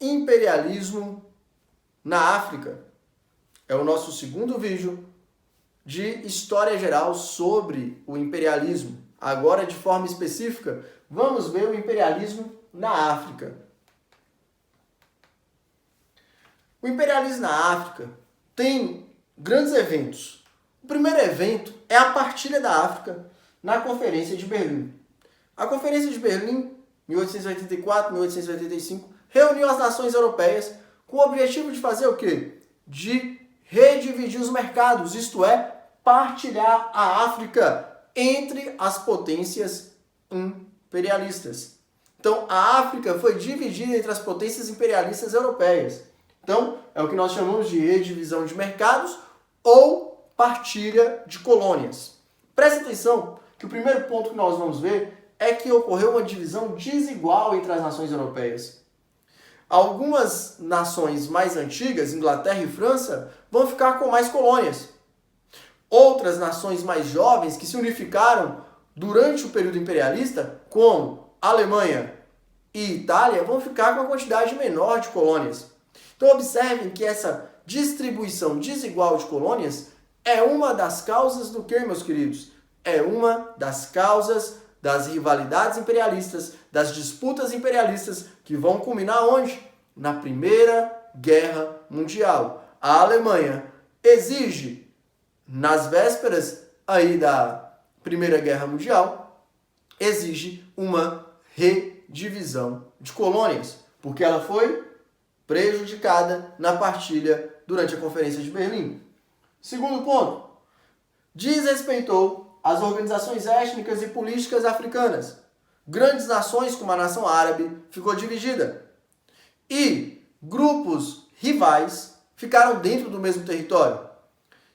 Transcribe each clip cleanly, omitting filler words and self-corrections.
imperialismo na África. É o nosso segundo vídeo de história geral sobre o imperialismo. Agora, de forma específica, vamos ver o imperialismo na África. O imperialismo na África tem grandes eventos. O primeiro evento é a partilha da África na Conferência de Berlim. A Conferência de Berlim, 1884-1885, reuniu as nações europeias com o objetivo de fazer o quê? De redividir os mercados, isto é, partilhar a África entre as potências imperialistas. Então, a África foi dividida entre as potências imperialistas europeias. Então, é o que nós chamamos de redivisão de mercados ou partilha de colônias. Presta atenção que o primeiro ponto que nós vamos ver é que ocorreu uma divisão desigual entre as nações europeias. Algumas nações mais antigas, Inglaterra e França, vão ficar com mais colônias. Outras nações mais jovens que se unificaram durante o período imperialista, como Alemanha e Itália, vão ficar com uma quantidade menor de colônias. Então observem que essa distribuição desigual de colônias é uma das causas do que, meus queridos? É uma das causas das rivalidades imperialistas, das disputas imperialistas que vão culminar onde? Na Primeira Guerra Mundial. A Alemanha exige, nas vésperas aí da Primeira Guerra Mundial, exige uma redivisão de colônias, porque ela foi prejudicada na partilha durante a Conferência de Berlim. Segundo ponto, desrespeitou as organizações étnicas e políticas africanas. Grandes nações, como a nação árabe, ficou dividida. E grupos rivais ficaram dentro do mesmo território.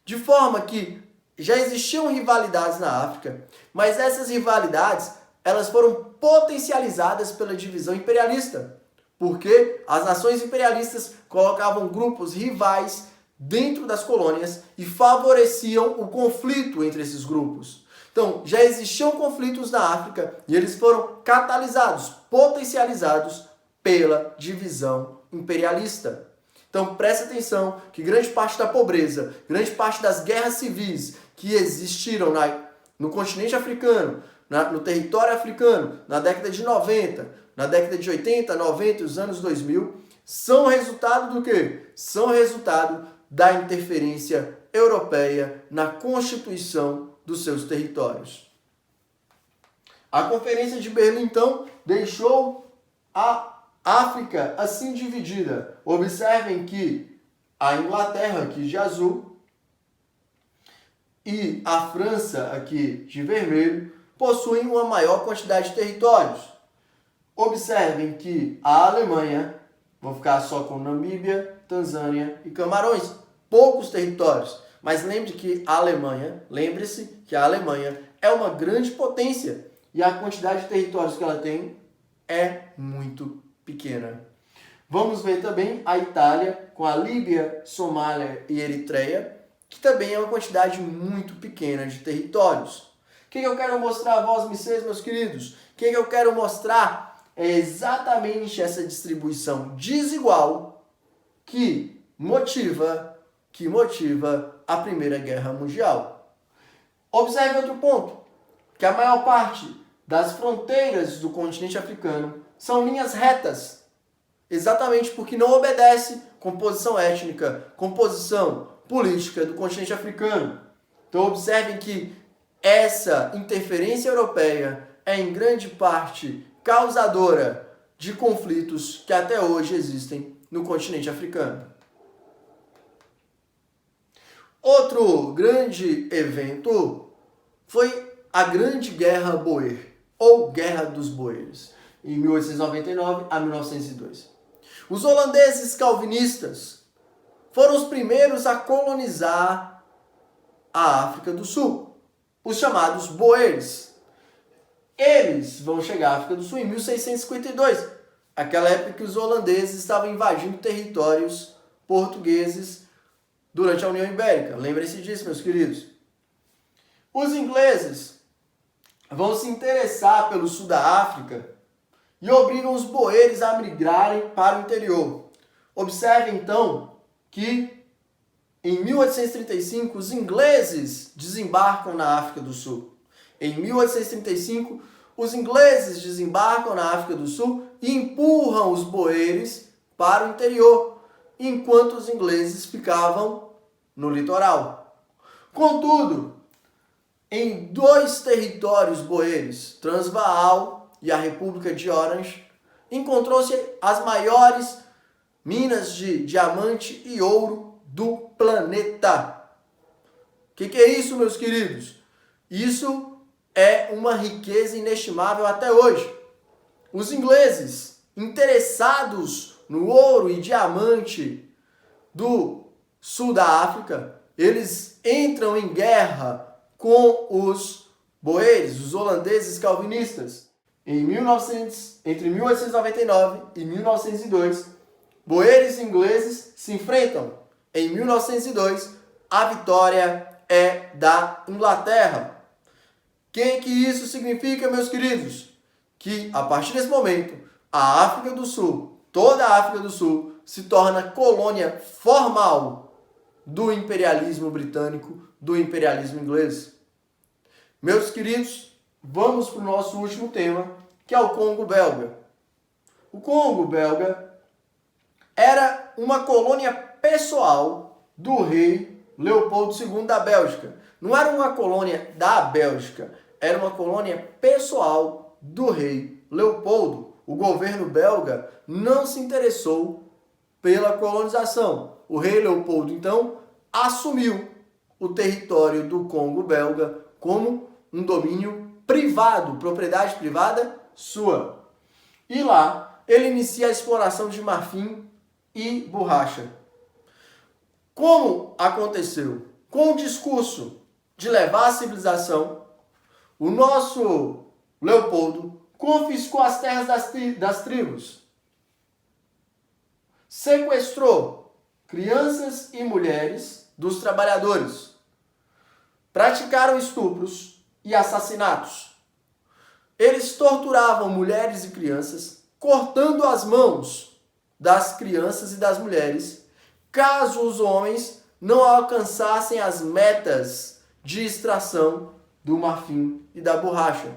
De forma que já existiam rivalidades na África, mas essas rivalidades elas foram potencializadas pela divisão imperialista. Porque as nações imperialistas colocavam grupos rivais dentro das colônias e favoreciam o conflito entre esses grupos. Então, já existiam conflitos na África e eles foram catalisados, potencializados pela divisão imperialista. Então, presta atenção que grande parte da pobreza, grande parte das guerras civis que existiram no continente africano, no território africano, na década de 90, na década de 80, 90 e os anos 2000, são resultado do quê? São resultado da interferência europeia na constituição dos seus territórios. A Conferência de Berlim, então, deixou a África assim dividida. Observem que a Inglaterra, aqui de azul, e a França, aqui de vermelho, possuem uma maior quantidade de territórios. Observem que a Alemanha, vou ficar só com Namíbia, Tanzânia e Camarões, poucos territórios. Mas lembre-se que a Alemanha é uma grande potência e a quantidade de territórios que ela tem é muito pequena. Vamos ver também a Itália com a Líbia, Somália e Eritreia, que também é uma quantidade muito pequena de territórios. O que eu quero mostrar a vós, meus queridos? O que eu quero mostrar é exatamente essa distribuição desigual que motiva a Primeira Guerra Mundial. Observe outro ponto, que a maior parte das fronteiras do continente africano são linhas retas, exatamente porque não obedece composição étnica, composição política do continente africano. Então observem que essa interferência europeia é em grande parte causadora de conflitos que até hoje existem no continente africano. Outro grande evento foi a Grande Guerra Boer, ou Guerra dos Boeres, em 1899 a 1902. Os holandeses calvinistas foram os primeiros a colonizar a África do Sul, os chamados Boeres. Eles vão chegar à África do Sul em 1652, aquela época que os holandeses estavam invadindo territórios portugueses durante a União Ibérica. Lembrem-se disso, meus queridos. Os ingleses vão se interessar pelo sul da África e obrigam os boeres a migrarem para o interior. Observe então que em 1835 os ingleses desembarcam na África do Sul. Em 1835 os ingleses desembarcam na África do Sul e empurram os boeres para o interior, enquanto os ingleses ficavam no litoral. Contudo, em dois territórios boeres, Transvaal e a República de Orange, encontrou-se as maiores minas de diamante e ouro do planeta. O que é isso, meus queridos? Isso é uma riqueza inestimável até hoje. Os ingleses, interessados no ouro e diamante do sul da África, eles entram em guerra com os boeres, os holandeses calvinistas. Entre 1899 e 1902, boeres ingleses se enfrentam. Em 1902, a vitória é da Inglaterra. O que isso significa, meus queridos? Que a partir desse momento, a África do Sul, toda a África do Sul, se torna colônia formal do imperialismo britânico, do imperialismo inglês. Meus queridos, vamos para o nosso último tema, que é o Congo belga. O Congo belga era uma colônia pessoal do rei Leopoldo II da Bélgica. Não era uma colônia da Bélgica, era uma colônia pessoal do rei Leopoldo. O governo belga não se interessou pela colonização. O rei Leopoldo, então, assumiu o território do Congo belga como um domínio privado, propriedade privada sua. E lá ele inicia a exploração de marfim e borracha. Como aconteceu? Com o discurso de levar a civilização, o nosso Leopoldo confiscou as terras das tribos, sequestrou crianças e mulheres dos trabalhadores, praticaram estupros e assassinatos. Eles torturavam mulheres e crianças, cortando as mãos das crianças e das mulheres, caso os homens não alcançassem as metas de extração do marfim e da borracha.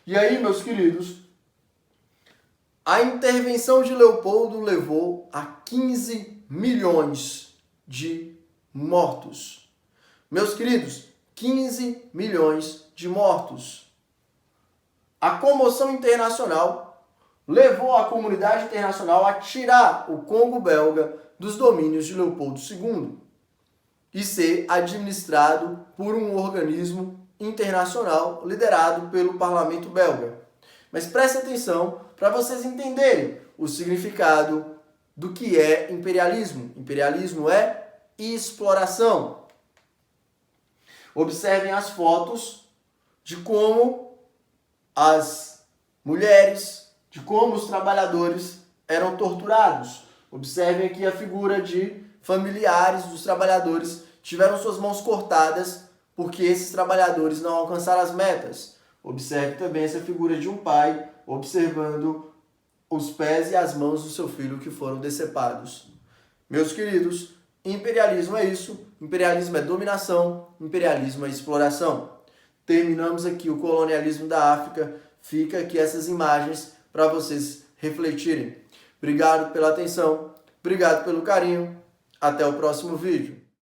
E aí, meus queridos, a intervenção de Leopoldo levou a 15 milhões de mortos. Meus queridos, 15 milhões de mortos. A comoção internacional levou a comunidade internacional a tirar o Congo belga dos domínios de Leopoldo II e ser administrado por um organismo internacional liderado pelo parlamento belga. Mas preste atenção para vocês entenderem o significado do que é imperialismo. Imperialismo é exploração. Observem as fotos de como as mulheres, de como os trabalhadores eram torturados. Observem aqui a figura de familiares dos trabalhadores que tiveram suas mãos cortadas porque esses trabalhadores não alcançaram as metas. Observe também essa figura de um pai observando os pés e as mãos do seu filho que foram decepados. Meus queridos, imperialismo é isso. Imperialismo é dominação, imperialismo é exploração. Terminamos aqui o colonialismo da África. Fica aqui essas imagens para vocês refletirem. Obrigado pela atenção, obrigado pelo carinho. Até o próximo vídeo.